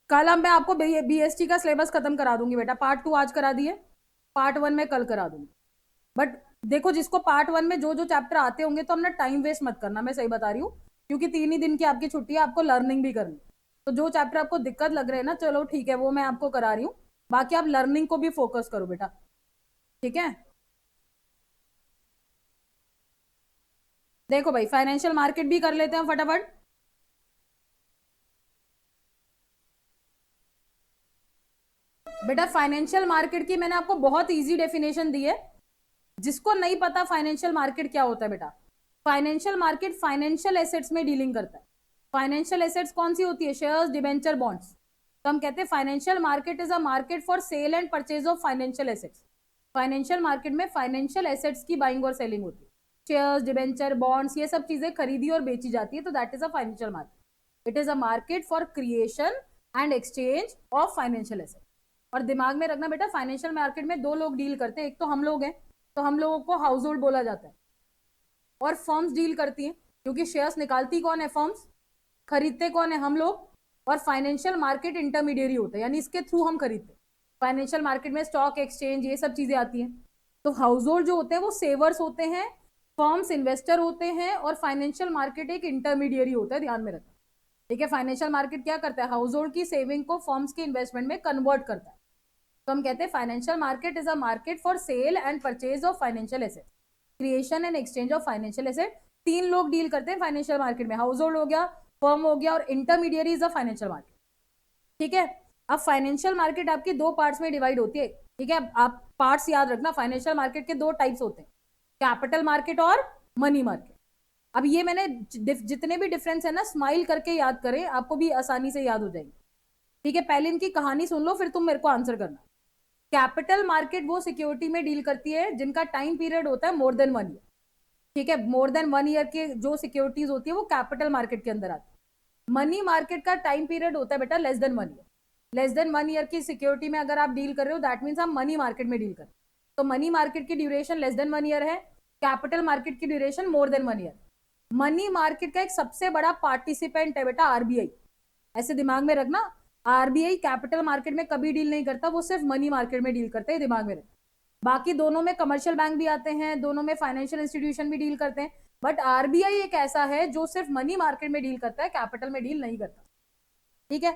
कल हम मैं आपको BST का सिलेबस खत्म करा दूंगी बेटा। पार्ट 2 आज करा दिए, पार्ट 1 में कल करा दूंगी। बट देखो, जिसको पार्ट 1 में जो जो चैप्टर आते होंगे तो हमने टाइम वेस्ट मत करना, मैं सही बता रही हूँ, क्योंकि 3 ही दिन की आपकी छुट्टी है, आपको लर्निंग भी करनी। तो जो चैप्टर आपको दिक्कत लग रहे हैं ना, चलो ठीक है, वो मैं आपको करा रही हूँ। बाकी आप लर्निंग को भी फोकस करो बेटा, ठीक है। देखो भाई, फाइनेंशियल मार्केट भी कर लेते हैं फटाफट। बेटा फाइनेंशियल मार्केट की मैंने आपको बहुत इजी डेफिनेशन दी है। जिसको नहीं पता फाइनेंशियल मार्केट क्या होता है बेटा, फाइनेंशियल मार्केट फाइनेंशियल एसेट्स में डीलिंग करता है। फाइनेंशियल एसेट्स कौन सी होती है? Shares, debenture, bonds. तो हम कहते हैं financial market is a market for sale and purchase of financial assets. Financial market में फाइनेंशियल एसेट्स की बाइंग और सेलिंग होती है। शेयर्स, डिबेंचर, बॉन्ड्स, ये सब चीजें खरीदी और बेची जाती है, तो that is a financial market. It is a market for creation and exchange of financial assets. और दिमाग में रखना बेटा, फाइनेंशियल मार्केट में दो लोग डील करते हैं, एक तो हम लोग हैं, तो हम लोगों को हाउस होल्ड बोला जाता है, और फर्म्स डील करती हैं, क्योंकि शेयर्स निकालती कौन है? फर्म्स। खरीदते कौन है? हम लोग। और फाइनेंशियल मार्केट इंटरमीडियरी होता है, यानी इसके थ्रू हम खरीदते हैं। फाइनेंशियल मार्केट में स्टॉक एक्सचेंज, ये सब चीजें आती हैं। तो हाउस होल्ड जो होते हैं वो सेवर्स होते हैं, फर्म्स इन्वेस्टर होते हैं, और फाइनेंशियल मार्केट एक इंटरमीडियरी होता है, ध्यान में रखना, ठीक है। फाइनेंशियल मार्केट क्या करता है? हाउस होल्ड की सेविंग को फर्म्स के इन्वेस्टमेंट में कन्वर्ट करता है। तो हम कहते हैं financial market is a market for sale and purchase of financial asset, creation and exchange of financial asset. 3 लोग डील करते हैं फाइनेंशियल मार्केट में, हाउस होल्ड हो गया, फर्म हो गया, और intermediary is a financial market, ठीक है। अब फाइनेंशियल मार्केट आपकी 2 पार्ट्स में डिवाइड होती है, ठीक है। आप पार्ट्स याद रखना, फाइनेंशियल मार्केट के 2 टाइप्स होते हैं, कैपिटल मार्केट और मनी मार्केट। अब ये मैंने जितने भी डिफरेंस है ना, स्माइल करके याद करें, आपको भी आसानी से याद हो जाएंगे, ठीक है। पहले इनकी कहानी सुन लो, फिर तुम मेरे को आंसर करना। कैपिटल मार्केट वो सिक्योरिटी में डील करती है जिनका टाइम पीरियड होता है मोर देन 1 ईयर, ठीक है। मोर देन 1 ईयर के जो सिक्योरिटीज होती है वो कैपिटल मार्केट के अंदर आती है। मनी मार्केट का टाइम पीरियड होता है बेटा less than 1 year. Less than 1 year की सिक्योरिटी में अगर आप डील कर रहे हो, दैट मीन्स आप मनी मार्केट में डील कर रहे हो। तो मनी मार्केट की ड्यूरेशन लेस देन 1 ईयर है, कैपिटल मार्केट की duration more than 1 year. Money market का एक सबसे बड़ा पार्टिसिपेंट है बेटा आरबीआई, ऐसे दिमाग में रखना। आरबीआई कैपिटल मार्केट में कभी डील नहीं करता, वो सिर्फ मनी मार्केट में डील करते हैं, दिमाग में रखना। बाकी दोनों में कमर्शियल बैंक भी आते हैं, दोनों में फाइनेंशियल इंस्टीट्यूशन भी डील करते हैं, बट आरबीआई एक ऐसा है जो सिर्फ मनी मार्केट में डील करता है, कैपिटल में डील नहीं करता, ठीक है।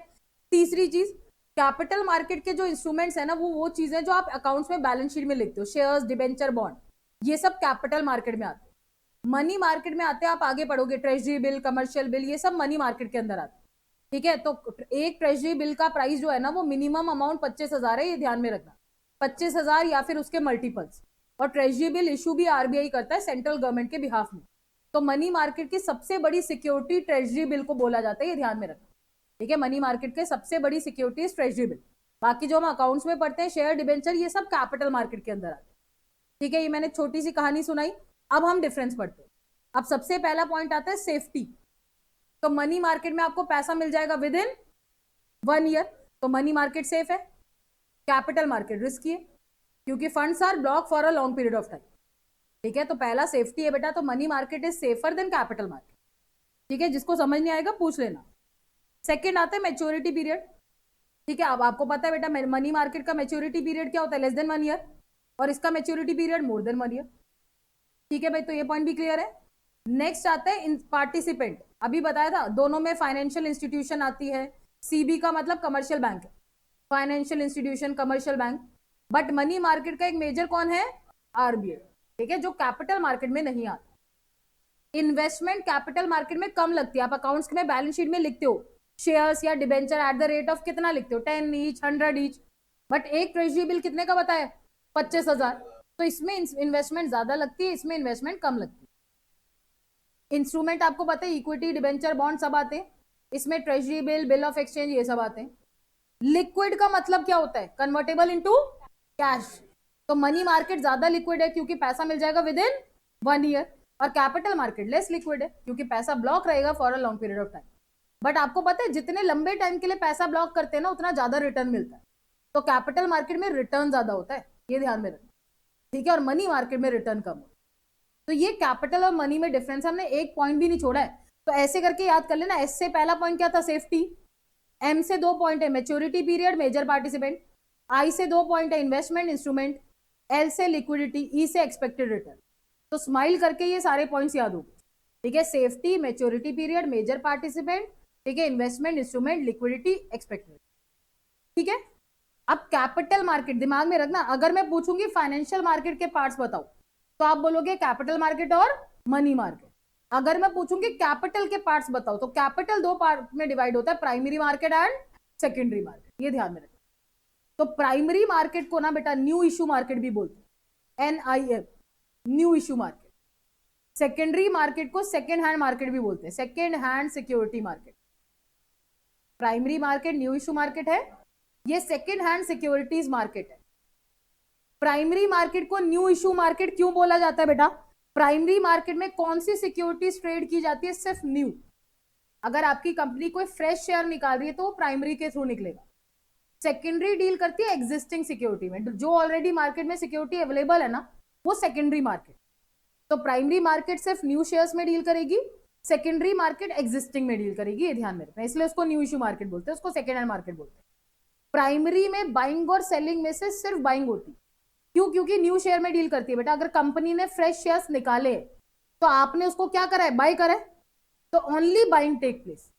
तीसरी चीज, कैपिटल मार्केट के जो इंस्ट्रूमेंट्स है ना, वो चीजें जो आप अकाउंट्स में बैलेंस शीट में लिखते हो, शेयर्स, डिबेंचर, बॉन्ड, ये सब कैपिटल मार्केट में आते हैं। मनी मार्केट में आते हैं, आप आगे पढ़ोगे, ट्रेजरी बिल, कमर्शियल बिल, ये सब मनी मार्केट के अंदर आते हैं, ठीक है। तो एक ट्रेजरी बिल का प्राइस जो है ना, वो मिनिमम अमाउंट 25,000 है, ये ध्यान में रखना, 25,000 या फिर उसके मल्टीपल्स। और ट्रेजरी बिल इशू भी आरबीआई करता है सेंट्रल गवर्नमेंट के बिहाफ में। तो मनी मार्केट की सबसे बड़ी सिक्योरिटी ट्रेजरी बिल को बोला जाता है, ये ध्यान में रखना, ठीक है। मनी मार्केट के सबसे बड़ी सिक्योरिटी ट्रेजरी बिल। बाकी जो हम अकाउंट्स में पढ़ते हैं, शेयर, डिबेंचर, ये सब कैपिटल मार्केट के अंदर आते हैं, ठीक है। ये मैंने छोटी सी कहानी सुनाई। अब हम डिफरेंस पढ़ते हैं। अब सबसे पहला पॉइंट आता है सेफ्टी। तो मनी मार्केट में आपको पैसा मिल जाएगा विद इन 1 ईयर, तो मनी मार्केट सेफ है। कैपिटल मार्केट रिस्की है, क्योंकि funds R block for a long period of time, ठीक है। तो पहला सेफ्टी है बेटा, तो money market is safer than capital market, ठीक है। जिसको समझ नहीं आएगा पूछ लेना। सेकेंड आता है मेच्योरिटी पीरियड, ठीक है। अब आपको पता है बेटा, मनी मार्केट का मेच्योरिटी पीरियड क्या होता है? लेस देन 1 ईयर, और इसका maturity period more than 1 year, ठीक है भाई। तो ये पॉइंट भी क्लियर है। नेक्स्ट आता है पार्टिसिपेंट, अभी बताया था, दोनों में फाइनेंशियल इंस्टीट्यूशन आती है। सीबी का मतलब कमर्शियल बैंक है, financial institution, commercial bank. But money market का एक मेजर कौन है? आरबीआई, ठीक है, जो कैपिटल मार्केट में नहीं आता। इन्वेस्टमेंट कैपिटल मार्केट में कम लगती है, आप अकाउंट्स में बैलेंस शीट में लिखते हो शेयर्स या debenture at the rate of कितना लिखते हो? 10 ईच, 100 ईच। बट एक ट्रेजरी बिल कितने का बताया? 25,000। तो इसमें इन्वेस्टमेंट ज्यादा लगती है, इसमें इन्वेस्टमेंट कम लगती है। इंस्ट्रूमेंट आपको पता है, इक्विटी, डिबेंचर, बॉन्ड सब आते हैं, इसमें treasury bill, bill of exchange, ये सब आते हैं। लिक्विड का मतलब क्या होता है? Convertible into cash. तो मनी मार्केट ज्यादा लिक्विड है, क्योंकि पैसा मिल जाएगा विद इन 1 ईयर, और कैपिटल मार्केट लेस लिक्विड है, क्योंकि पैसा ब्लॉक रहेगा for a long period of time. But आपको पता है, जितने लंबे टाइम के लिए पैसा ब्लॉक करते हैं ना, उतना ज्यादा रिटर्न मिलता है। तो कैपिटल मार्केट में रिटर्न ज्यादा होता है, ये ध्यान में रखना, ठीक है। और मनी मार्केट में रिटर्न कम होता है। तो ये कैपिटल और मनी में डिफरेंस, हमने एक पॉइंट भी नहीं छोड़ा है, तो ऐसे करके याद कर लेना। एस से पहला पॉइंट क्या था? सेफ्टी। M से 2 पॉइंट है maturity period major participant, I से 2 पॉइंट है इन्वेस्टमेंट इंस्ट्रूमेंट, L से लिक्विडिटी, E से एक्सपेक्टेड रिटर्न। तो स्माइल करके ये सारे पॉइंट्स याद होंगे, ठीक है। Safety, maturity period, major participant, ठीक है, इन्वेस्टमेंट इंस्ट्रूमेंट, लिक्विडिटी, एक्सपेक्टेड, ठीक है। अब कैपिटल मार्केट दिमाग में रखना, अगर मैं पूछूंगी फाइनेंशियल मार्केट के पार्ट्स बताओ तो आप बोलोगे कैपिटल मार्केट और मनी मार्केट। अगर मैं पूछूंगी कैपिटल के पार्ट्स बताओ तो कैपिटल दो पार्ट में डिवाइड होता है, primary market and secondary market, ये ध्यान में रखना। तो प्राइमरी मार्केट को ना बेटा न्यू इशू मार्केट भी बोलते हैं, NIM, new issue market. Secondary market को सेकेंड हैंड मार्केट भी बोलते हैं, second hand security market. Primary market new issue market है, ये सेकेंड हैंड सिक्योरिटीज मार्केट है। प्राइमरी मार्केट को न्यू इशू मार्केट क्यों बोला जाता है बेटा? प्राइमरी मार्केट में कौन सी सिक्योरिटीज ट्रेड की जाती है? सिर्फ न्यू। अगर आपकी कंपनी कोई फ्रेश शेयर निकाल रही है तो वो प्राइमरी के थ्रू निकलेगा। सेकेंडरी डील करती है एग्जिस्टिंग सिक्योरिटी में, जो ऑलरेडी मार्केट में सिक्योरिटी अवेलेबल है ना, वो सेकेंडरी मार्केट। तो प्राइमरी मार्केट सिर्फ न्यू शेयर्स में डील करेगी, सेकेंडरी मार्केट एग्जिस्टिंग में डील करेगी, ये ध्यान में रखना। इसलिए उसको न्यू इशू मार्केट बोलते हैं, उसको सेकेंड हैंड मार्केट बोलते हैं। प्राइमरी में बाइंग और सेलिंग में से सिर्फ बाइंग होती है। क्यों? क्योंकि न्यू शेयर में डील करती है बेटा। अगर कंपनी ने फ्रेश शेयर्स निकाले तो आपने उसको क्या करा है? बाय करा है, तो only buying take place.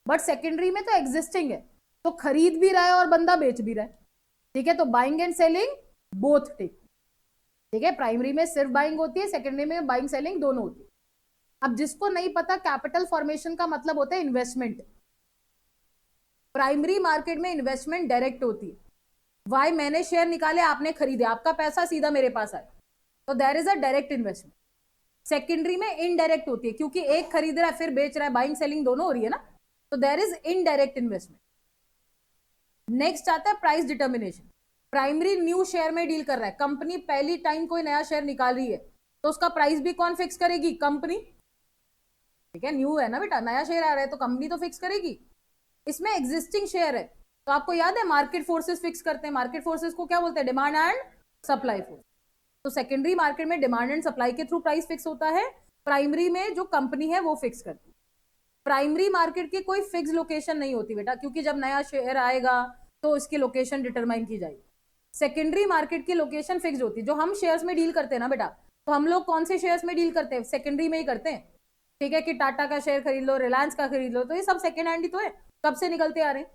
But secondary में तो एग्जिस्टिंग है, तो खरीद भी रहा है और बंदा बेच भी रहा है, ठीक है। तो buying and selling both take, ठीक है। प्राइमरी में सिर्फ बाइंग होती है, सेकेंडरी में बाइंग सेलिंग दोनों होती है। अब जिसको नहीं पता, कैपिटल फॉर्मेशन का मतलब होता है इन्वेस्टमेंट। प्राइमरी मार्केट में इन्वेस्टमेंट डायरेक्ट होती है। वाई? मैंने शेयर निकाले, आपने खरीदे, आपका पैसा सीधा मेरे पास आया, तो there is a direct investment. Secondary में इनडायरेक्ट होती है, क्योंकि एक खरीद रहा है फिर बेच रहा है, बाइंग सेलिंग दोनों हो रही है ना, तो there is indirect investment. Next आता है price determination. Primary new share में डील कर रहा है, कंपनी पहली टाइम कोई नया शेयर निकाल रही है तो उसका प्राइस भी कौन फिक्स करेगी? कंपनी, ठीक है। न्यू है ना बेटा, नया शेयर आ रहा है तो कंपनी तो फिक्स करेगी। इसमें एग्जिस्टिंग शेयर है तो आपको याद है मार्केट फोर्सेस फिक्स करते हैं। मार्केट फोर्सेस को क्या बोलते हैं? Demand and supply force. तो सेकेंडरी मार्केट में डिमांड एंड सप्लाई के थ्रू प्राइस फिक्स होता है, प्राइमरी में जो कंपनी है वो फिक्स करती है। प्राइमरी मार्केट की कोई फिक्स लोकेशन नहीं होती बेटा, क्योंकि जब नया शेयर आएगा तो इसकी लोकेशन डिटरमाइन की जाएगी। सेकेंडरी मार्केट की लोकेशन फिक्स होती है। जो हम शेयर्स में डील करते हैं ना बेटा, तो हम लोग कौन से शेयर्स में डील करते हैं? सेकेंडरी में ही करते हैं, ठीक है। कि टाटा का शेयर खरीद लो, रिलायंस का खरीद लो, तो ये सब सेकेंड हैंड ही तो है, कब से निकलते आ रहे हैं,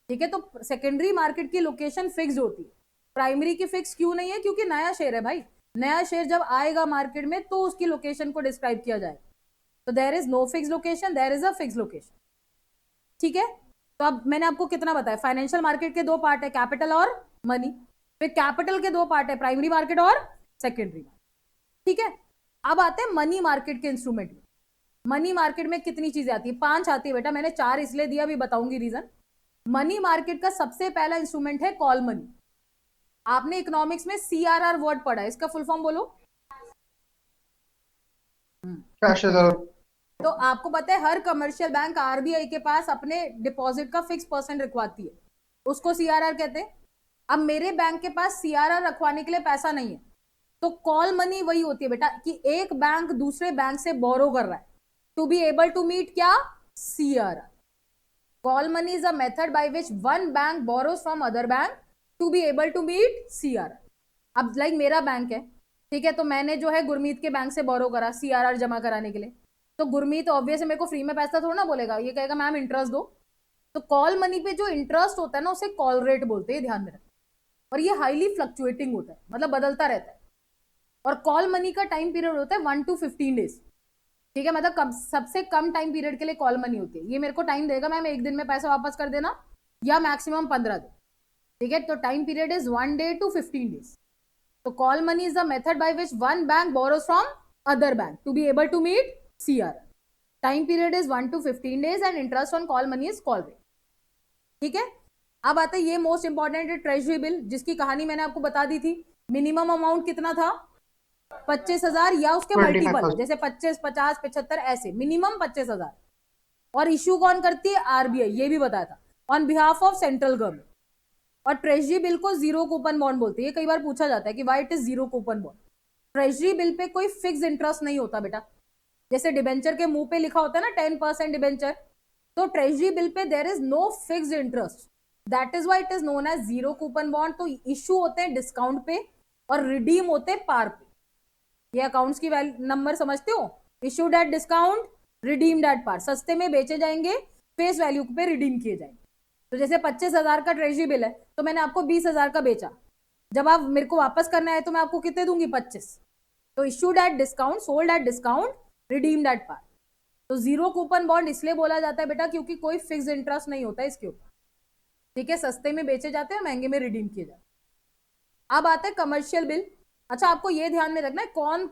ठीक है। तो सेकेंडरी मार्केट की लोकेशन फिक्स होती है, प्राइमरी की फिक्स क्यों नहीं है? क्योंकि नया शेयर है भाई, नया शेयर जब आएगा मार्केट में तो उसकी लोकेशन को डिस्क्राइब किया जाए। तो there is no fix location, there is a fix location, ठीक है। तो अब मैंने आपको कितना बताया? फाइनेंशियल मार्केट के दो पार्ट है, कैपिटल और मनी। फिर कैपिटल के दो पार्ट है, प्राइमरी मार्केट और सेकेंडरी मार्केट, ठीक है। अब आते हैं मनी मार्केट के इंस्ट्रूमेंट में। मनी मार्केट में कितनी चीजें आती है? 5 आती है बेटा, मैंने 4 इसलिए दिया, भी बताऊंगी रीजन। मनी मार्केट का सबसे पहला इंस्ट्रूमेंट है कॉल मनी। आपने इकोनॉमिक्स में CRR वर्ड पढ़ा है, इसका फुल फॉर्म बोलो। Cash reserve. तो आपको पता है हर कमर्शियल बैंक RBI के पास अपने डिपॉजिट का फिक्स % रखवाती है, उसको CRR कहते हैं। अब मेरे बैंक के पास CRR रखवाने के लिए पैसा नहीं है, तो कॉल मनी वही होती है बेटा कि एक बैंक दूसरे बैंक से बोरो कर रहा है to be able to meet क्या? CRR। Call money is a method by which one bank borrows from other bank to be able to meet CRR। अब लाइक मेरा बैंक है, ठीक है, तो मैंने जो है गुरमीत के बैंक से बोरो करा CRR जमा कराने के लिए, तो गुरमीत ऑब्वियस मेरे को फ्री में पैसा थोड़ा ना बोलेगा, ये कहेगा मैम इंटरेस्ट दो। तो कॉल मनी पे जो इंटरेस्ट होता है ना, उसे कॉल रेट बोलते हैं, ध्यान में रखना। और ये हाईली फ्लक्चुएटिंग होता है, मतलब बदलता रहता है। और कॉल मनी का टाइम पीरियड होता है 1 to 15 डेज, ठीक है। मतलब सबसे कम टाइम पीरियड के लिए कॉल मनी होती है। ये मेरे को टाइम देगा मैम 1 दिन में पैसा वापस कर देना, या मैक्सिमम 15 दिन, ठीक है। तो time period is 1 day to 15 days। तो call money is the method by which one bank borrows from other bank to be able to meet CRR। Time period is 1 to 15 days and interest on call money is call rate, ठीक है। अब आता है ये most important है, treasury bill, जिसकी कहानी मैंने आपको बता दी थी। मिनिमम अमाउंट कितना था? 25,000 या उसके मल्टीपल, जैसे 25, 50, 75 ऐसे, मिनिमम 25,000। और इश्यू कौन करती है? RBI, ये भी बताया था, on behalf of central government. और ट्रेजरी बिल को जीरो कूपन बॉन्ड बोलते हैं। ये कई बार पूछा जाता है कि why it is zero coupon bond. Treasury bill पे कोई फिक्स इंटरेस्ट नहीं होता बेटा, जैसे डिबेंचर के मुंह पे लिखा होता है ना 10% डिबेंचर, तो ट्रेजरी बिल पे there is no fixed interest, that is why it is known as zero coupon bond. तो इशू होते हैं डिस्काउंट पे और रिडीम होते हैं पार पे। ये अकाउंट्स की नंबर समझते हो, issued at discount, redeemed at par. सस्ते में बेचे जाएंगे, फेस वैल्यू पे रिडीम किए जाएंगे। तो जैसे 25,000 का ट्रेजरी बिल है तो मैंने आपको 20,000 का बेचा, जब आप मेरे को वापस करना है तो मैं आपको कितने दूंगी, 25। तो issued at discount, sold at discount, redeemed at par. तो जीरो कूपन बॉन्ड इसलिए बोला जाता है बेटा क्योंकि कोई फिक्स इंटरेस्ट नहीं होता इसके ऊपर, ठीक है। सस्ते में बेचे जाते हैं, महंगे में रिडीम किए जाते हैं। अब आता है कमर्शियल बिल। अच्छा, आपको ये ध्यान में रखना है कौन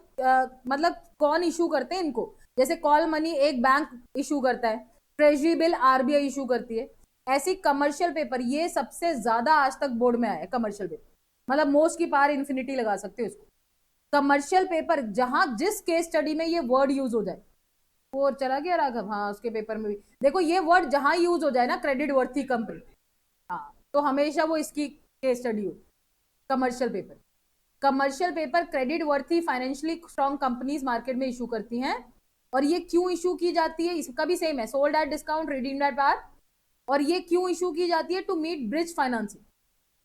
मतलब कौन इशू करते हैं इनको। जैसे कॉल मनी एक बैंक इशू करता है, ट्रेजरी बिल आरबीआई इशू करती है। ऐसी कमर्शियल पेपर, ये सबसे ज्यादा आज तक बोर्ड में आया है कमर्शियल पेपर, मतलब मोस्ट की पार इन्फिनिटी लगा सकते हो इसको। कमर्शियल पेपर जहां जिस केस स्टडी में ये वर्ड यूज हो जाए, वो चला गया राघव, हाँ उसके पेपर में भी देखो ये वर्ड जहां यूज हो जाए ना, क्रेडिट वर्थी कंपनी, हाँ तो हमेशा वो इसकी केस स्टडी हो। Commercial paper, commercial paper credit worthy financially strong companies market में इशू करती हैं। और ये क्यों इशू की जाती है, इसका भी सेम है, sold at discount, redeemed at par. और ये क्यों इशू की जाती है, टू मीट ब्रिज फाइनेंसिंग।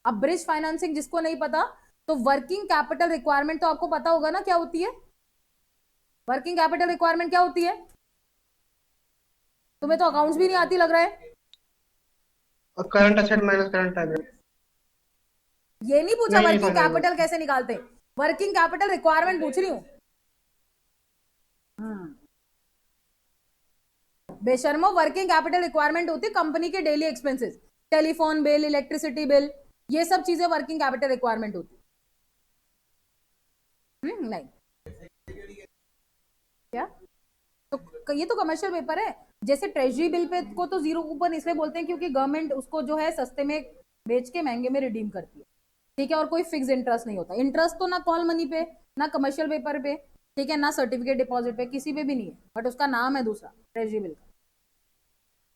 अब ब्रिज फाइनेंसिंग जिसको नहीं पता, तो वर्किंग कैपिटल रिक्वायरमेंट तो आपको पता होगा ना क्या होती है। वर्किंग कैपिटल रिक्वायरमेंट क्या होती है, तुम्हें तो अकाउंट्स भी नहीं आती लग रहा है। Current asset minus current liability. ये नहीं पूछा नहीं नहीं वर्किंग समझ आएगा। कैपिटल कैसे निकालते, वर्किंग कैपिटल रिक्वायरमेंट पूछ रही हूँ। बेशर्मो, वर्किंग कैपिटल रिक्वायरमेंट होती है कंपनी के daily expenses, telephone bill, electricity bill, ये सब चीजें वर्किंग कैपिटल रिक्वायरमेंट होती है। नहीं क्या, तो ये तो कमर्शियल पेपर है। जैसे ट्रेजरी बिल पे को तो जीरो कूपन इसलिए बोलते हैं क्योंकि गवर्नमेंट उसको जो है सस्ते में बेच के महंगे में रिडीम करती है, ठीक है। और कोई फिक्स इंटरेस्ट नहीं होता, इंटरेस्ट तो ना कॉल मनी पे, ना कमर्शियल पेपर पे, ठीक है, ना सर्टिफिकेट डिपॉजिट पे, किसी पे भी नहीं है, बट उसका नाम है दूसरा, ट्रेजरी बिल का।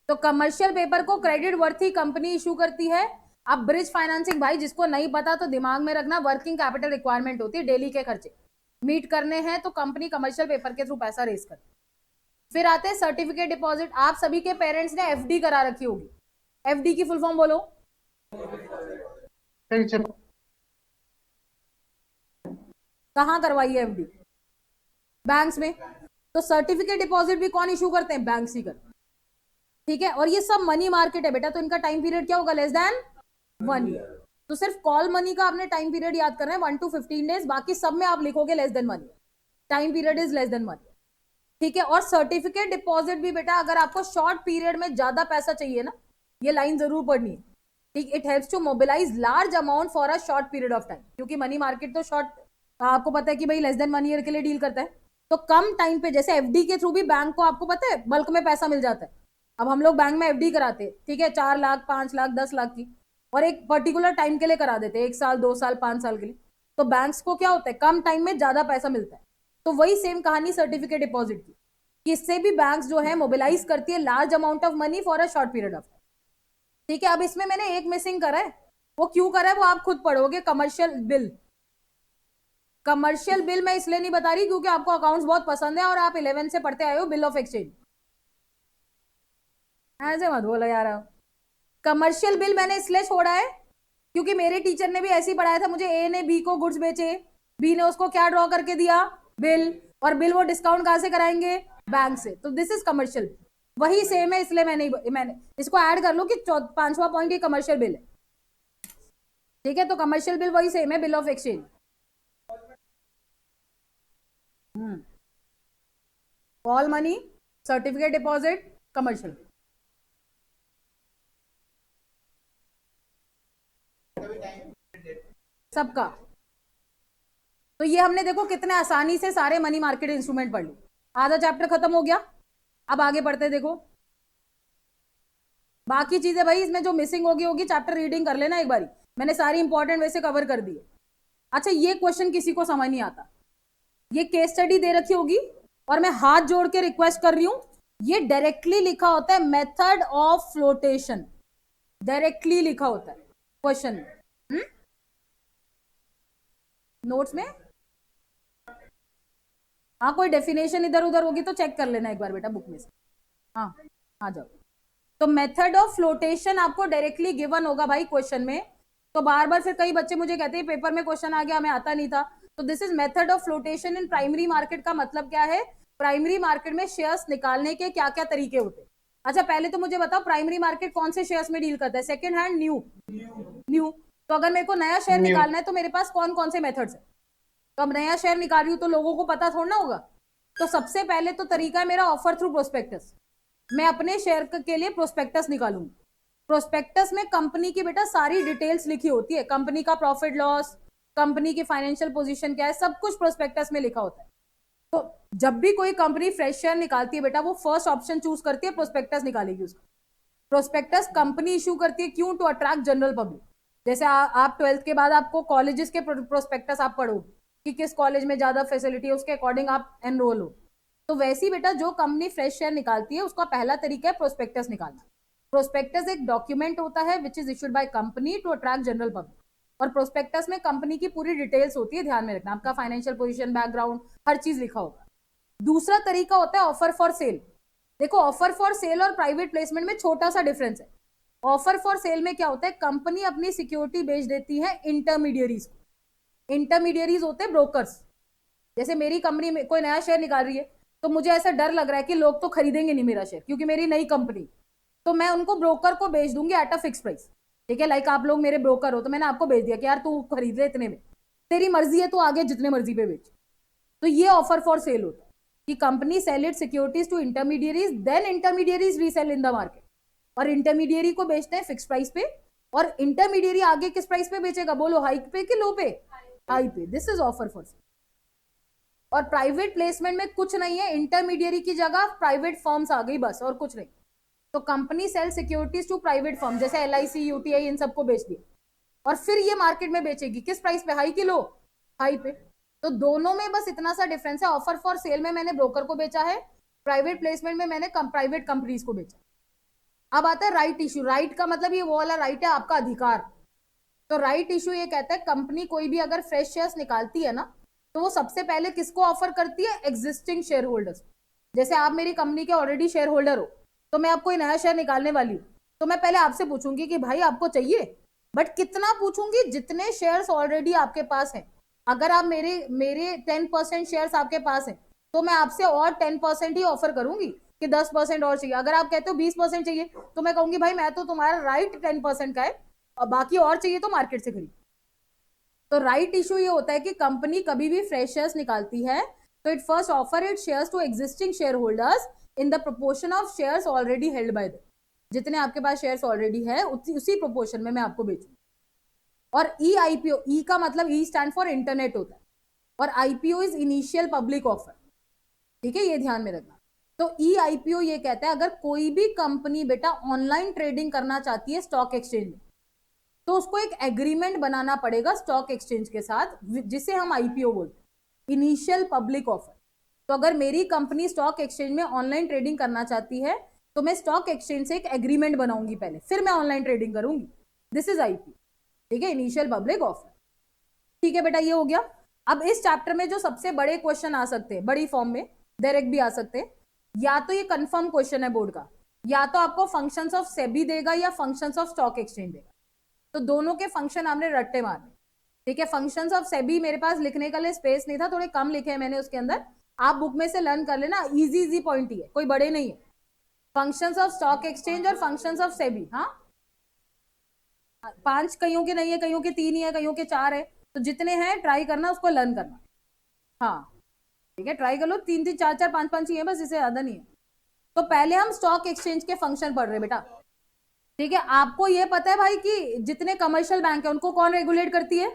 तो कमर्शियल पेपर को क्रेडिट वर्थी कंपनी इशू करती है। अब ब्रिज फाइनेंसिंग, भाई जिसको नहीं पता तो दिमाग में रखना, वर्किंग कैपिटल रिक्वायरमेंट होती है, डेली के खर्चे मीट करने हैं तो कंपनी कमर्शियल पेपर के थ्रू पैसा रेज करती है। फिर आते हैं सर्टिफिकेट डिपॉजिट। आप सभी के पेरेंट्स ने एफडी करा रखी होगी, एफडी की फुल फॉर्म बोलो। कहाँ करवाई है एफडी, बैंक्स में। तो सर्टिफिकेट डिपॉजिट भी कौन इशू करते हैं, बैंक्स ही करते हैं, ठीक है। और ये सब मनी मार्केट है बेटा, तो इनका टाइम पीरियड क्या होगा, लेस देन 1 ईयर। तो सिर्फ कॉल मनी का आपने टाइम पीरियड याद करना है 1 to 15 डेज, बाकी सब में आप लिखोगे less than 1 year, time period is less than 1 year, ठीक है। और सर्टिफिकेट डिपॉजिट भी बेटा, अगर आपको शॉर्ट पीरियड में ज्यादा पैसा चाहिए ना, ये लाइन जरूर पढ़नी है, ठीक। It helps to mobilise large amount for a short period of time, क्योंकि मनी मार्केट तो शॉर्ट, आपको पता है कि भाई लेस देन 1 ईयर के लिए डील करता है। तो कम टाइम पे, जैसे एफडी के थ्रू भी बैंक को आपको पता है बल्क में पैसा मिल जाता है। अब हम लोग बैंक में एफडी कराते हैं, ठीक है, 4 लाख 5 लाख 10 लाख की, और एक पर्टिकुलर टाइम के लिए करा देते हैं, 1 साल 2 साल 5 साल के लिए। तो बैंक्स को क्या होता है, कम टाइम में ज्यादा पैसा मिलता है। तो वही सेम कहानी सर्टिफिकेट डिपॉजिट की, कि इससे भी बैंक्स जो है मोबिलाइज करती है large amount of money for a short period of time, ठीक है। अब इसमें मैंने एक मिसिंग करा है, वो क्यों करा है वो आप खुद पढ़ोगे, कमर्शियल बिल। कमर्शियल बिल मैं इसलिए नहीं बता रही क्योंकि आपको अकाउंट्स बहुत पसंद है और आप 11 से पढ़ते आए हो बिल ऑफ एक्सचेंज, ऐसे मत बोलो यार। कमर्शियल बिल मैंने इसलिए छोड़ा है क्योंकि मेरे टीचर ने भी ऐसे ही पढ़ाया था, मुझे ए ने बी को गुड्स बेचे, बी ने उसको क्या ड्रॉ करके दिया, बिल, और बिल वो डिस्काउंट कहां से कराएंगे, बैंक से, तो दिस इज कमर्शियल बिल। वही सेम है, इसलिए मैंने इसको ऐड कर लो कि 5वां पॉइंट ये कमर्शियल बिल है, ठीक है। तो कमर्शियल बिल वही सेम है, bill of exchange. Call money, certificate deposit, commercial, सबका। तो ये हमने देखो कितने आसानी से सारे मनी मार्केट इंस्ट्रूमेंट पढ़ लिए, आधा चैप्टर खत्म हो गया। अब आगे पढ़ते देखो, बाकी चीजें भाई इसमें जो मिसिंग होगी होगी, चैप्टर रीडिंग कर लेना एक बारी, मैंने सारी इंपॉर्टेंट वैसे कवर कर दी है। अच्छा, ये क्वेश्चन किसी को समझ नहीं आता, ये केस स्टडी दे रखी होगी और मैं हाथ जोड़ के रिक्वेस्ट कर रही हूं, ये डायरेक्टली लिखा होता है मेथड ऑफ फ्लोटेशन, डायरेक्टली लिखा होता है क्वेश्चन में, नोट्स में। हाँ, कोई डेफिनेशन इधर उधर होगी तो चेक कर लेना एक बार बेटा बुक में से। हाँ, आ जाओ। तो मेथड ऑफ फ्लोटेशन आपको डायरेक्टली गिवन होगा भाई क्वेश्चन में। तो बार बार फिर कई बच्चे मुझे कहते हैं पेपर में क्वेश्चन आ गया, हमें आता नहीं था। तो this is method of flotation in primary market. का मतलब क्या है, प्राइमरी मार्केट में शेयर्स निकालने के क्या क्या तरीके होते हैं। अच्छा पहले तो मुझे बताओ प्राइमरी मार्केट कौन से शेयर्स में डील करता है, सेकंड हैंड, न्यू। तो अगर मेरे को नया शेयर न्यू। निकालना है तो मेरे पास कौन कौन से मेथड्स है। तो अब नया शेयर निकाल रही हूँ तो लोगों को पता थोड़ा होगा। तो सबसे पहले तो तरीका है मेरा ऑफर थ्रू प्रोस्पेक्टस। मैं अपने शेयर के लिए प्रोस्पेक्टस निकालूंगी। प्रोस्पेक्टस में कंपनी की बेटा सारी डिटेल्स लिखी होती है, कंपनी का प्रॉफिट लॉस, कंपनी की फाइनेंशियल पोजीशन क्या है, सब कुछ प्रोस्पेक्टस में लिखा होता है। तो जब भी कोई कंपनी फ्रेश शेयर निकालती है बेटा, वो फर्स्ट ऑप्शन चूज करती है, प्रोस्पेक्टस निकालेगी उसका। प्रोस्पेक्टस कंपनी इशू करती है, क्यों? To attract general public. जैसे आप 12th के बाद आपको कॉलेजेस के प्रोस्पेक्टस आप पढ़ोगे कि किस कॉलेज में ज्यादा फैसिलिटी है, उसके अकॉर्डिंग आप एनरोल हो। तो वैसी बेटा जो कंपनी फ्रेश शेयर निकालती है उसका पहला तरीका है प्रोस्पेक्टस निकालना। प्रोस्पेक्टस एक डॉक्यूमेंट होता है which is issued by company to attract general public. और प्रोस्पेक्टस में कंपनी की पूरी डिटेल्स होती है, ध्यान में रखना, आपका फाइनेंशियल पोजीशन, बैकग्राउंड, हर चीज लिखा होगा। दूसरा तरीका होता है ऑफर फॉर सेल। देखो ऑफर फॉर सेल और प्राइवेट प्लेसमेंट में छोटा सा डिफरेंस है। ऑफर फॉर सेल में क्या होता है, कंपनी अपनी सिक्योरिटी बेच देती है इंटरमीडियरीज को। इंटरमीडियरीज होते हैं ब्रोकर्स। जैसे मेरी कंपनी में कोई नया शेयर निकाल रही है तो मुझे ऐसा डर लग रहा है कि लोग तो खरीदेंगे नहीं मेरा शेयर क्योंकि मेरी नई कंपनी, तो मैं उनको ब्रोकर को बेच दूंगी एट अ फिक्स प्राइस। ठीक है, लाइक आप लोग मेरे ब्रोकर हो तो मैंने आपको बेच दिया कि यार तू खरीद ले इतने में, तेरी मर्जी है, तू आगे जितने मर्जी पे बेच। तो ये ऑफर फॉर सेल होता है कि company sell it securities to intermediaries, then intermediaries resell in the market. और इंटरमीडियरी को बेचते हैं फिक्स प्राइस पे, और इंटरमीडियरी आगे किस प्राइस पे बेचेगा, बोलो हाई पे कि लो पे? हाई पे। This is offer for sale. और प्राइवेट प्लेसमेंट में कुछ नहीं है, इंटरमीडियरी की जगह प्राइवेट फर्म्स आ गई बस, और कुछ नहीं। तो company sell securities to private firm, जैसे LIC, UTI, इन सबको बेच दिया और फिर ये मार्केट में बेचेगी किस प्राइस पे, हाई की लो? हाई पे। तो दोनों में बस इतना सा डिफरेंस है, ऑफर फॉर सेल में मैंने ब्रोकर को बेचा है, प्राइवेट प्लेसमेंट में मैंने प्राइवेट कंपनीज को बेचा। अब आता है राइट इशू। राइट का मतलब ये वो वाला राइट है आपका अधिकार। तो राइट इशू ये कहता है कंपनी कोई भी अगर फ्रेश शेयर्स निकालती है ना तो वो सबसे पहले किसको ऑफर करती है, एग्जिस्टिंग शेयर होल्डर्स। जैसे आप मेरी कंपनी के ऑलरेडी शेयर होल्डर हो तो मैं आपको नया शेयर निकालने वाली हूँ, तो मैं पहले आपसे पूछूंगी कि भाई आपको चाहिए, बट कितना पूछूंगी, जितने शेयर्स ऑलरेडी आपके पास हैं। अगर आप मेरे 10% शेयर्स आपके पास हैं तो मैं आपसे और 10% ही ऑफर करूंगी कि 10% और चाहिए। अगर आप कहते हो 20% चाहिए तो मैं कहूंगी भाई मैं तो तुम्हारा राइट 10% का है और बाकी और चाहिए तो मार्केट से खरीद। तो राइट इशू ये होता है कि कंपनी कभी भी फ्रेश शेयर्स निकालती है तो it first offer it shares to existing share holders in the proportion of shares already held by them. जितने आपके पास शेयर्स ऑलरेडी है उसी प्रोपोर्शन में मैं आपको बेचूं। और IPO, ई का मतलब ई स्टैंड फॉर इंटरनेट होता है, और IPO is initial public offer. ठीक है, ये ध्यान में रखना। तो IPO ये कहता है अगर कोई भी कंपनी बेटा ऑनलाइन ट्रेडिंग करना चाहती है स्टॉक एक्सचेंज में तो उसको एक एग्रीमेंट बनाना पड़ेगा स्टॉक एक्सचेंज के साथ, जिसे हम IPO बोलते हैं, इनिशियल पब्लिक ऑफर। तो अगर मेरी कंपनी स्टॉक एक्सचेंज में ऑनलाइन ट्रेडिंग करना चाहती है तो मैं स्टॉक एक्सचेंज से एक एग्रीमेंट बनाऊंगी पहले, फिर मैं ऑनलाइन ट्रेडिंग करूंगी। This is IPO। ठीक है, इनिशियल पब्लिक ऑफर। ठीक है बेटा, ये हो गया। अब इस चैप्टर में जो सबसे बड़े क्वेश्चन आ सकते हैं बड़ी फॉर्म में, डायरेक्ट भी आ सकते हैं, या तो ये कंफर्म क्वेश्चन है बोर्ड का, या तो आपको फंक्शंस ऑफ सेबी देगा या फंक्शंस ऑफ स्टॉक एक्सचेंज देगा। तो दोनों के फंक्शन आपने रट्टे मारने। ठीक है, फंक्शंस ऑफ सेबी मेरे पास लिखने का लिए स्पेस नहीं था, थोड़े कम लिखे हैं मैंने उसके अंदर, आप बुक में से लर्न कर लेना, इजी पॉइंट ही है, कोई बड़े नहीं है। फंक्शंस ऑफ स्टॉक एक्सचेंज और फंक्शंस ऑफ सेबी, हाँ 5 कईयों के नहीं है, कईयों के 3 ही है, कईयों के 4 है, तो जितने हैं ट्राई करना उसको लर्न करना। हाँ ठीक है, ट्राई कर लो, 3 4 5 ही है बस, इससे ज्यादा नहीं है। तो पहले हम स्टॉक एक्सचेंज के फंक्शन पढ़ रहे हैं बेटा। ठीक है, आपको ये पता है भाई कि जितने कमर्शियल बैंक है उनको कौन रेगुलेट करती है,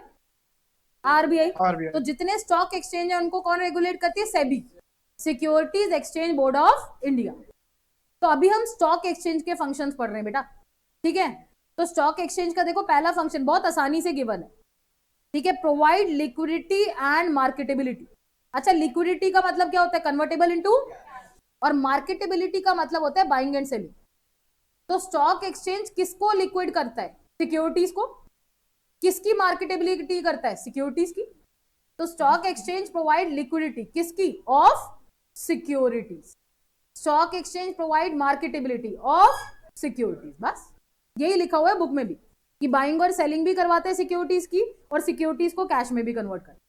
RBI। तो जितने स्टॉक एक्सचेंज है उनको कौन रेगुलेट करती है, SEBI, securities exchange board of India. तो अभी हम स्टॉक एक्सचेंज के फंक्शंस पढ़ रहे हैं बेटा। ठीक है, तो स्टॉक एक्सचेंज का देखो पहला फंक्शन बहुत आसानी से गिवन है। ठीक है, प्रोवाइड लिक्विडिटी एंड मार्केटेबिलिटी। अच्छा, लिक्विडिटी का मतलब क्या होता है, कन्वर्टेबल इनटू, और मार्केटेबिलिटी का मतलब होता है बाइंग एंड सेलिंग। तो स्टॉक एक्सचेंज किसको लिक्विड करता है, सिक्योरिटीज को। किसकी मार्केटेबिलिटी करता है, सिक्योरिटीज की। तो स्टॉक एक्सचेंज प्रोवाइड लिक्विडिटी किसकी, of securities. Stock exchange provide marketability of securities, बस यही लिखा हुआ है बुक में भी कि बाइंग और सेलिंग भी करवाते हैं सिक्योरिटीज की और सिक्योरिटीज को कैश में भी कन्वर्ट करते हैं।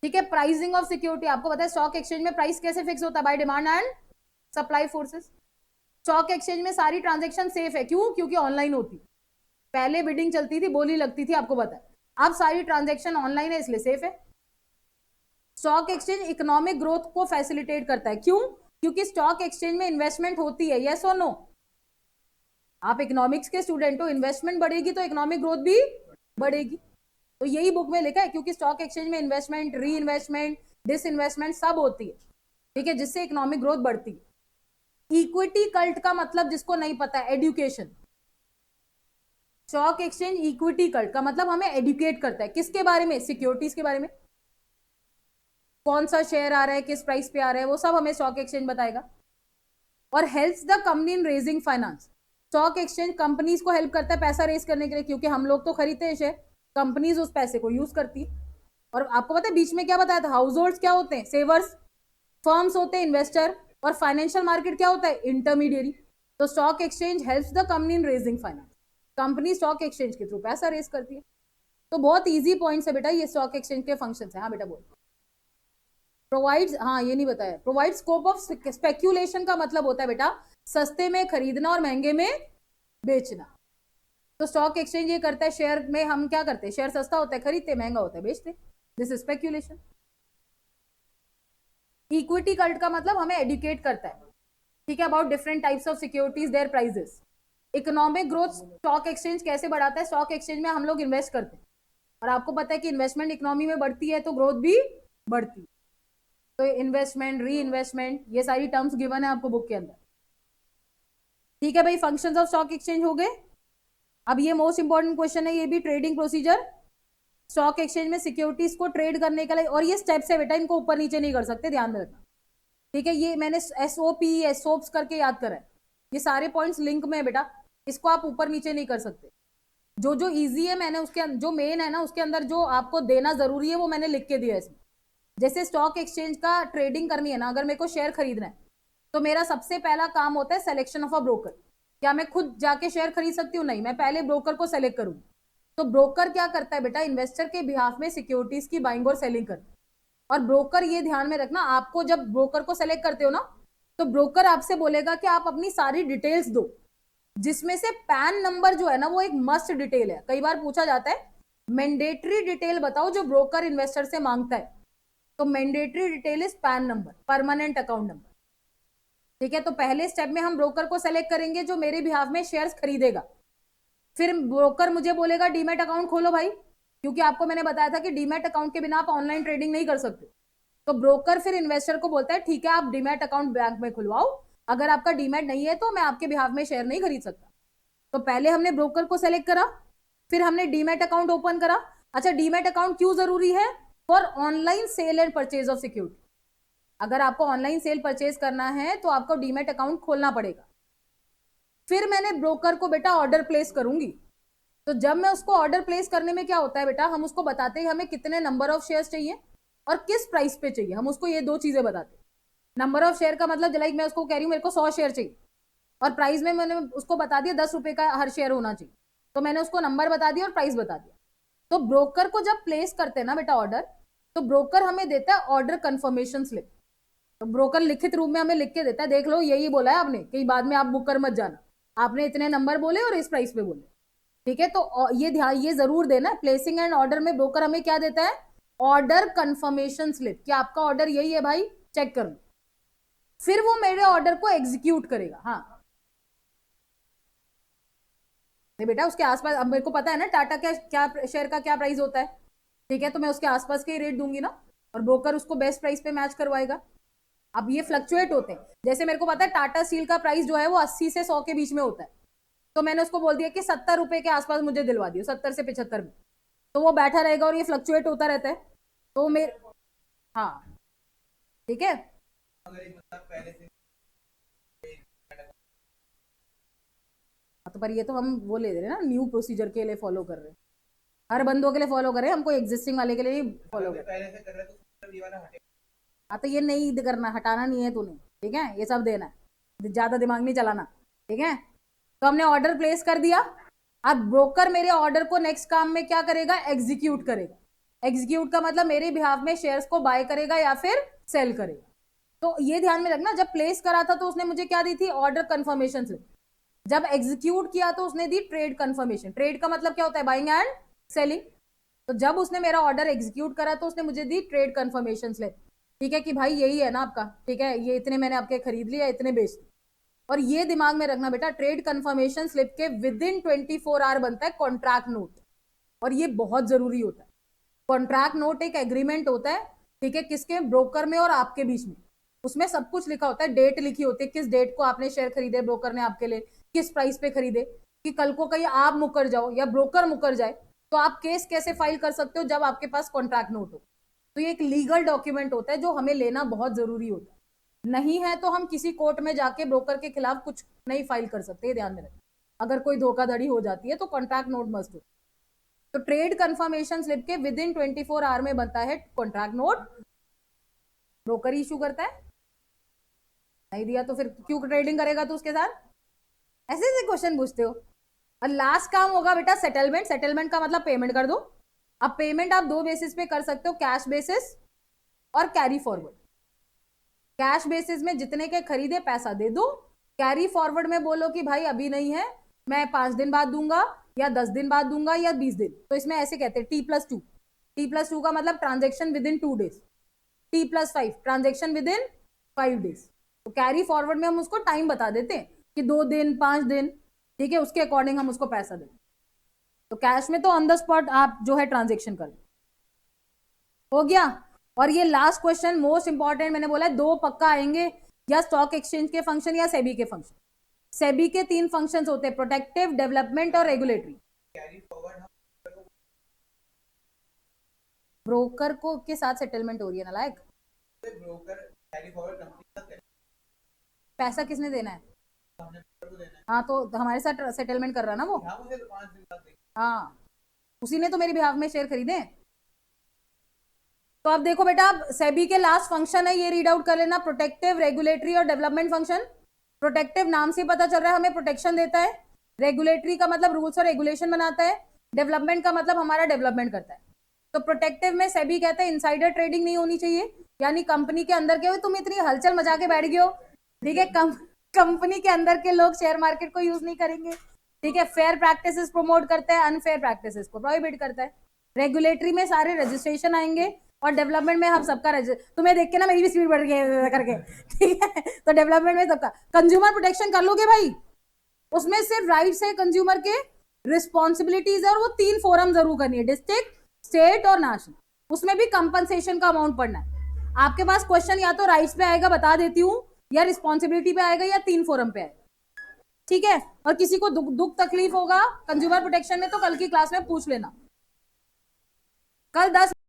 ठीक है, प्राइसिंग ऑफ सिक्योरिटी आपको पता है स्टॉक एक्सचेंज में प्राइस कैसे फिक्स होता है? By demand and supply forces. Stock exchange में सारी ट्रांजेक्शन सेफ है, क्यों? क्योंकि ऑनलाइन होती, पहले बिडिंग चलती थी, बोली लगती थी, आपको पता है। अब सारी ट्रांजेक्शन ऑनलाइन है, इसलिए सेफ है। स्टॉक एक्सचेंज इकोनॉमिक ग्रोथ को फैसिलिटेट करता है, क्यों? क्योंकि स्टॉक एक्सचेंज में इन्वेस्टमेंट होती है, यस और नो? आप इकोनॉमिक्स के स्टूडेंट हो, इन्वेस्टमेंट बढ़ेगी तो इकोनॉमिक ग्रोथ भी बढ़ेगी। तो यही बुक में लिखा है, क्योंकि स्टॉक एक्सचेंज में इन्वेस्टमेंट, री इन्वेस्टमेंट, डिस इन्वेस्टमेंट सब होती है, ठीक है, जिससे इकोनॉमिक ग्रोथ बढ़ती है। इक्विटी कल्ट का मतलब जिसको नहीं पता है, education. Stock exchange equity cult का मतलब हमें एडुकेट करता है, किसके बारे में? सिक्योरिटीज के बारे में। कौन सा शेयर आ रहा है, किस प्राइस पे आ रहा है, वो सब हमें स्टॉक एक्सचेंज बताएगा। और helps the company in raising finance. Stock exchange companies को हेल्प करता है पैसा रेज करने के लिए, क्योंकि हम लोग तो खरीदते हैं शेयर, कंपनीज उस पैसे को यूज करती है। और आपको पता है बीच में क्या बताया था? हाउस होल्ड्स क्या होते हैं? सेवर्स। फर्म्स होते हैं इन्वेस्टर। और फाइनेंशियल मार्केट क्या होता है? इंटरमीडियरी। तो stock exchange helps the company in raising finance. Company stock exchange के थ्रू पैसा रेज करती है। तो बहुत ईजी पॉइंट्स है बेटा, ये स्टॉक एक्सचेंज के फंक्शन है। हाँ बेटा बोल। प्रोवाइड्स, हाँ ये नहीं बताया। प्रोवाइड स्कोप ऑफ स्पेक्यूलेशन का मतलब होता है बेटा सस्ते में खरीदना और महंगे में बेचना। तो स्टॉक एक्सचेंज ये करता है, शेयर में हम क्या करते हैं? शेयर सस्ता होता है खरीदते, महंगा होता है बेचते, this is speculation. Equity cult का मतलब हमें एडुकेट करता है, ठीक है, about different types of securities, their prices. Economic growth stock exchange कैसे बढ़ाता है? स्टॉक एक्सचेंज में हम लोग इन्वेस्ट करते हैं, और आपको पता है कि इन्वेस्टमेंट इकोनॉमी में बढ़ती है तो ग्रोथ भी बढ़ती है। तो इन्वेस्टमेंट, री इन्वेस्टमेंट, ये सारी टर्म्स गिवन है आपको बुक के अंदर। ठीक है भाई, फंक्शंस ऑफ स्टॉक एक्सचेंज हो गए। अब ये मोस्ट इंपॉर्टेंट क्वेश्चन है, ये भी ट्रेडिंग प्रोसीजर। स्टॉक एक्सचेंज में सिक्योरिटीज को ट्रेड करने के लिए, और ये स्टेप्स है बेटा, इनको ऊपर नीचे नहीं कर सकते, ध्यान में रखना। ठीक है, ये मैंने SOP SOPs करके याद करा है, ये सारे पॉइंट्स लिंक में है बेटा, इसको आप ऊपर नीचे नहीं कर सकते। जो जो इजी है मैंने उसके जो मेन है ना उसके अंदर जो आपको देना जरूरी है वो मैंने लिख के दिया है इसमें। जैसे स्टॉक एक्सचेंज का ट्रेडिंग करनी है ना, अगर मेरे को शेयर खरीदना है तो मेरा सबसे पहला काम होता है सिलेक्शन ऑफ अ ब्रोकर। क्या मैं खुद जाके शेयर खरीद सकती हूँ? नहीं, मैं पहले ब्रोकर को सेलेक्ट करूंगी। तो ब्रोकर क्या करता है बेटा? इन्वेस्टर के बिहाफ में सिक्योरिटीज की बाइंग और सेलिंग करता है। और ब्रोकर, ये ध्यान में रखना, आपको जब ब्रोकर को सेलेक्ट करते हो ना तो ब्रोकर आपसे बोलेगा कि आप अपनी सारी डिटेल्स दो, जिसमें से पैन नंबर जो है ना वो एक मस्ट डिटेल है। कई बार पूछा जाता है मैंडेटरी डिटेल बताओ जो ब्रोकर इन्वेस्टर से मांगता है, तो mandatory detail is pan number, permanent account number. ठीक है, तो पहले स्टेप में हम ब्रोकर को सेलेक्ट करेंगे जो मेरे बिहाफ में शेयर्स खरीदेगा। फिर ब्रोकर मुझे बोलेगा डीमैट अकाउंट खोलो भाई, क्योंकि आपको मैंने बताया था कि डीमैट अकाउंट के बिना आप ऑनलाइन ट्रेडिंग नहीं कर सकते। तो ब्रोकर फिर इन्वेस्टर को बोलता है ठीक है आप डीमैट अकाउंट बैंक में खुलवाओ, अगर आपका डीमैट नहीं है तो मैं आपके बिहाफ में शेयर नहीं खरीद सकता। तो पहले हमने ब्रोकर को सेलेक्ट करा, फिर हमने डीमैट अकाउंट ओपन करा। अच्छा, डीमैट अकाउंट क्यों जरूरी है? For online sale and purchase of security. अगर आपको ऑनलाइन सेल परचेज करना है तो आपको डीमैट अकाउंट खोलना पड़ेगा। फिर मैंने ब्रोकर को बेटा ऑर्डर प्लेस करूंगी। तो जब मैं उसको ऑर्डर प्लेस करने में क्या होता है बेटा, हम उसको बताते हैं हमें कितने नंबर ऑफ शेयर्स चाहिए और किस प्राइस पे चाहिए, हम उसको ये दो चीजें बताते हैं। नंबर ऑफ शेयर का मतलब लाइक मैं उसको कह रही हूँ मेरे को 100 शेयर चाहिए, और प्राइस में मैंने उसको बता दिया 10 रुपए का हर शेयर होना चाहिए, तो मैंने उसको नंबर बता दिया और प्राइस बता दिया। तो ब्रोकर को जब प्लेस करते हैं ना बेटा ऑर्डर, तो ब्रोकर हमें देता है ऑर्डर कंफर्मेशन स्लिप। तो ब्रोकर लिखित रूप में हमें लिख के देता है, देख लो यही बोला है आपने, कई बाद में आप बुक कर मत जाना, आपने इतने नंबर बोले और इस प्राइस पे बोले। ठीक है, तो ये ध्यान ये जरूर देना, प्लेसिंग एंड ऑर्डर में ब्रोकर हमें क्या देता है? ऑर्डर कंफर्मेशन स्लिप, कि आपका ऑर्डर यही है भाई, चेक कर लो। फिर वो मेरे ऑर्डर को एग्जीक्यूट करेगा। हाँ नहीं बेटा, उसके आसपास, अब मेरे को पता है ना टाटा क्या क्या शेयर का क्या प्राइस होता है, ठीक है, तो मैं उसके आसपास के रेट दूंगी ना, और ब्रोकर उसको बेस्ट प्राइस पे मैच करवाएगा। अब ये फ्लक्चुएट होते हैं, जैसे मेरे को पता है टाटा स्टील का प्राइस जो है वो 80 से 100 के बीच में होता है, तो मैंने उसको बोल दिया कि 70 रुपए के आसपास मुझे दिलवा दियो, 70 से 75 में, तो वो बैठा रहेगा और ये फ्लक्चुएट होता रहता है। तो मेरे, हाँ ठीक है, तो पर ये तो हम वो ले रहे हैं ना, न्यू प्रोसीजर के लिए फॉलो कर रहे हैं, हर बंदों के लिए फॉलो कर रहे हैं, हमको एग्जिस्टिंग वाले के लिए नहीं फॉलो कर रहे हैं। हाँ तो ये नहीं करना, हटाना नहीं है तूने, ठीक है, ये सब देना है, ज्यादा दिमाग नहीं चलाना, ठीक है। तो हमने ऑर्डर प्लेस कर दिया। अब ब्रोकर मेरे ऑर्डर को नेक्स्ट काम में क्या करेगा, एग्जीक्यूट करेगा। एग्जीक्यूट का मतलब मेरे बिहाफ में शेयर्स को बाय करेगा या फिर सेल करेगा। तो ये ध्यान में रखना, जब प्लेस करा था तो उसने मुझे क्या दी थी, ऑर्डर कंफर्मेशन स्लिप। जब एग्जीक्यूट किया तो उसने दी ट्रेड कंफर्मेशन। ट्रेड का मतलब क्या होता है, बाइंग एंड सेलिंग। तो जब उसने मेरा ऑर्डर एग्जीक्यूट करा तो उसने मुझे दी ट्रेड कंफर्मेशन स्लिप। ठीक है कि भाई यही है ना आपका, ठीक है, ये इतने मैंने आपके खरीद लिया, इतने बेच। और ये दिमाग में रखना बेटा, ट्रेड कंफर्मेशन स्लिप के विद इन 24 आवर बनता है कॉन्ट्रैक्ट नोट, और ये बहुत जरूरी होता है। कॉन्ट्रैक्ट नोट एक एग्रीमेंट होता है, ठीक है, किसके, ब्रोकर में और आपके बीच में। उसमें सब कुछ लिखा होता है, डेट लिखी होती है, किस डेट को आपने शेयर खरीदे ब्रोकर ने आपके लिए, किस प्राइस पे खरीदे, कि कल को कहीं आप मुकर जाओ या ब्रोकर मुकर जाए तो आप केस कैसे फाइल कर सकते हो, जब आपके पास कॉन्ट्रैक्ट नोट हो। तो ये एक लीगल डॉक्यूमेंट होता है जो हमें लेना बहुत जरूरी होता है। नहीं है तो हम किसी कोर्ट में जाके ब्रोकर के खिलाफ कुछ नहीं फाइल कर सकते, ध्यान में रखें। अगर कोई धोखाधड़ी हो जाती है तो कॉन्ट्रैक्ट नोट मस्ट हो। तो ट्रेड कंफर्मेशन स्लिप के विद इन 24 आवर में बनता है कॉन्ट्रैक्ट नोट। ब्रोकर इशू करता है, नहीं दिया तो फिर क्यों ट्रेडिंग करेगा तो उसके साथ, ऐसे ऐसे क्वेश्चन पूछते हो। और लास्ट काम होगा बेटा सेटलमेंट। सेटलमेंट का मतलब पेमेंट कर दो। अब पेमेंट आप दो बेसिस पे कर सकते हो, कैश बेसिस और कैरी फॉरवर्ड। कैश बेसिस में जितने के खरीदे पैसा दे दो, कैरी फॉरवर्ड में बोलो कि भाई अभी नहीं है, मैं 5 दिन बाद दूंगा या 10 दिन बाद दूंगा या 20 दिन। तो इसमें ऐसे कहते हैं T+2। T+2 का मतलब transaction with in 2 days. T+5 transaction with in 5 days. तो कैरी फॉरवर्ड में हम उसको टाइम बता देते हैं कि 2 दिन 5 दिन, ठीक है, उसके अकॉर्डिंग हम उसको पैसा दें। तो कैश में तो ऑन द स्पॉट आप जो है ट्रांजेक्शन कर हो गया। और ये लास्ट क्वेश्चन मोस्ट इंपॉर्टेंट, मैंने बोला है 2 पक्का आएंगे, या स्टॉक एक्सचेंज के फंक्शन या सेबी के फंक्शन। सेबी के 3 फंक्शंस होते हैं, प्रोटेक्टिव, डेवलपमेंट और रेगुलेटरी। ब्रोकर को के साथ सेटलमेंट हो रही है ना लायक, पैसा किसने देना है, हाँ तो हमारे साथ सेटलमेंट कर रहा है ना वो, हाँ उसी ने तो मेरे बिहाफ में शेयर खरीदे। तो अब देखो बेटा, सेबी के लास्ट फंक्शन है, ये रीड आउट कर लेना, प्रोटेक्टिव, रेगुलेटरी और डेवलपमेंट फंक्शन। प्रोटेक्टिव नाम से पता चल रहा है हमें प्रोटेक्शन देता है, रेगुलेटरी का मतलब रूल्स और रेगुलेशन बनाता है, डेवलपमेंट का मतलब हमारा डेवलपमेंट करता है। तो प्रोटेक्टिव में सेबी कहता है इनसाइडर ट्रेडिंग नहीं होनी चाहिए, यानी कंपनी के अंदर के, तुम इतनी हलचल मचा के बैठ गए हो, ठीक है, कंपनी के अंदर के लोग शेयर मार्केट को यूज नहीं करेंगे, ठीक है। फेयर प्रैक्टिसेस प्रमोट करता है, अनफेयर प्रैक्टिसेस को प्रोहिबिट करता है। रेगुलेटरी में सारे रजिस्ट्रेशन आएंगे, और डेवलपमेंट में हम सबका तुम्हें देख के ना मेरी भी स्पीड बढ़ गई करके, ठीक है। तो डेवलपमेंट में सबका, कंज्यूमर प्रोटेक्शन कर लोगे भाई, उसमें सिर्फ राइट्स है कंज्यूमर के, रिस्पॉन्सिबिलिटीज है, और वो 3 फोरम जरूर करनी है, डिस्ट्रिक्ट, स्टेट और नेशनल। उसमें भी कंपनसेशन का अमाउंट पढ़ना है। आपके पास क्वेश्चन या तो राइट्स पे आएगा, बता देती हूँ, या रिस्पॉन्सिबिलिटी पे आएगा, या 3 फोरम पे आएगा, ठीक है। और किसी को दुख तकलीफ होगा कंज्यूमर प्रोटेक्शन में तो कल की क्लास में पूछ लेना। कल 10